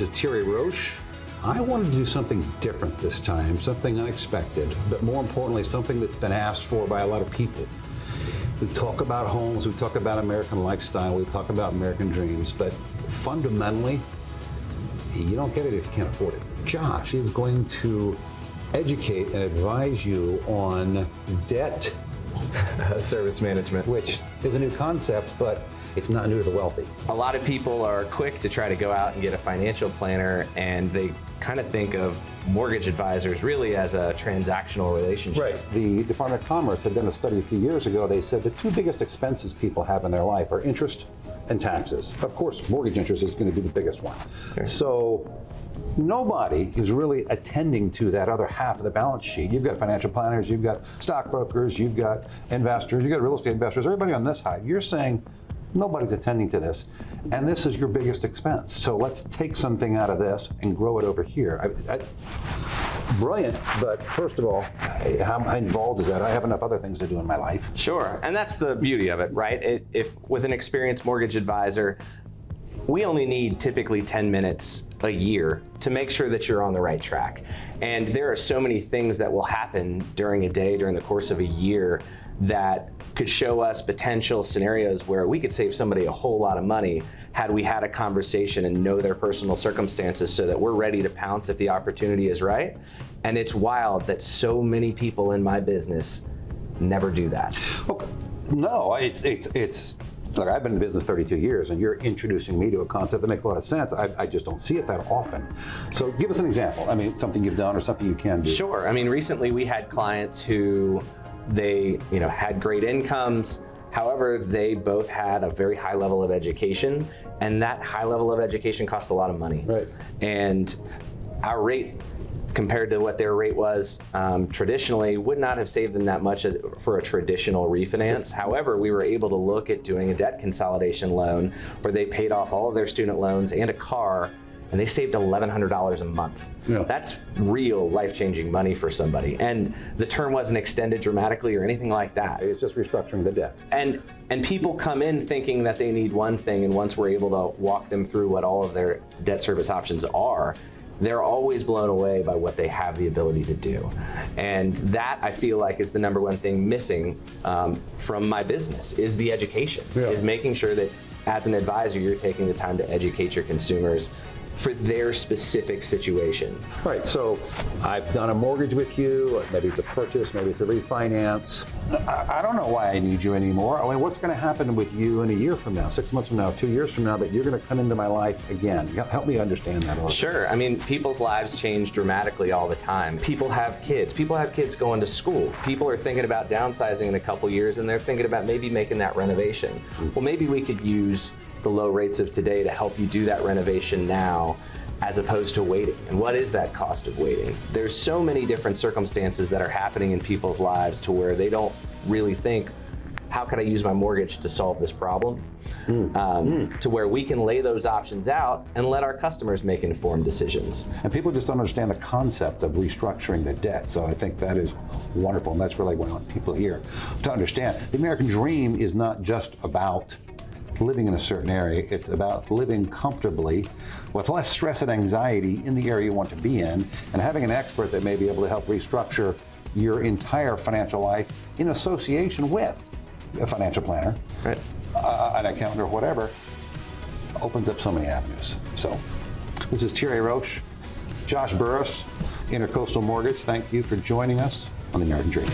is Thierry Roche. I wanted to do something different this time, something unexpected, but more importantly, something that's been asked for by a lot of people. We talk about homes, we talk about American lifestyle, we talk about American dreams, but fundamentally, you don't get it if you can't afford it. Josh is going to educate and advise you on debt service management, which is a new concept, but it's not new to the wealthy. A lot of people are quick to try to go out and get a financial planner, and they kind of think of mortgage advisors really as a transactional relationship. Right. The Department of Commerce had done a study a few years ago. They said the two biggest expenses people have in their life are interest and taxes. Of course, mortgage interest is going to be the biggest one. Sure. So nobody is really attending to that other half of the balance sheet. You've got financial planners, you've got stockbrokers, you've got investors, you've got real estate investors, everybody on this side. You're saying nobody's attending to this, and this is your biggest expense. So let's take something out of this and grow it over here. Brilliant, but first of all, how involved is that? I have enough other things to do in my life. Sure, and that's the beauty of it, right? If with an experienced mortgage advisor, we only need typically 10 minutes a year to make sure that you're on the right track. And there are so many things that will happen during a day, during the course of a year, that could show us potential scenarios where we could save somebody a whole lot of money had we had a conversation and know their personal circumstances so that we're ready to pounce if the opportunity is right. And it's wild that so many people in my business never do that. Okay. No, it's look, I've been in business 32 years, and you're introducing me to a concept that makes a lot of sense. I just don't see it that often. So give us an example. I mean, something you've done or something you can do. Sure. I mean, recently we had clients who they had great incomes. However, they both had a very high level of education, and that high level of education costs a lot of money. Right. And our rate compared to what their rate was traditionally would not have saved them that much for a traditional refinance. However, we were able to look at doing a debt consolidation loan where they paid off all of their student loans and a car, and they saved $1,100 a month. Yeah. That's real life-changing money for somebody. And the term wasn't extended dramatically or anything like that. It's just restructuring the debt. And people come in thinking that they need one thing, and once we're able to walk them through what all of their debt service options are, they're always blown away by what they have the ability to do. And that, I feel like, is the number one thing missing from my business, is the education, is making sure that as an advisor, you're taking the time to educate your consumers for their specific situation. Right, so I've done a mortgage with you, maybe it's a purchase, maybe it's a refinance. I don't know why I need you anymore. I mean, what's gonna happen with you in a year from now, 6 months from now, 2 years from now, that you're gonna come into my life again? Help me understand that a little. Sure, I mean, people's lives change dramatically all the time. People have kids going to school. People are thinking about downsizing in a couple years, and they're thinking about maybe making that renovation. Well, maybe we could use the low rates of today to help you do that renovation now, as opposed to waiting. And what is that cost of waiting? There's so many different circumstances that are happening in people's lives to where they don't really think, how can I use my mortgage to solve this problem? To where we can lay those options out and let our customers make informed decisions. And people just don't understand the concept of restructuring the debt. So I think that is wonderful, and that's really what I want people here to understand. The American dream is not just about living in a certain area, it's about living comfortably with less stress and anxiety in the area you want to be in, and having an expert that may be able to help restructure your entire financial life in association with a financial planner, right, an accountant, or whatever, opens up so many avenues. So this is Thierry Roche, Josh Burruss, Intercoastal Mortgage. Thank you for joining us on the American Dream.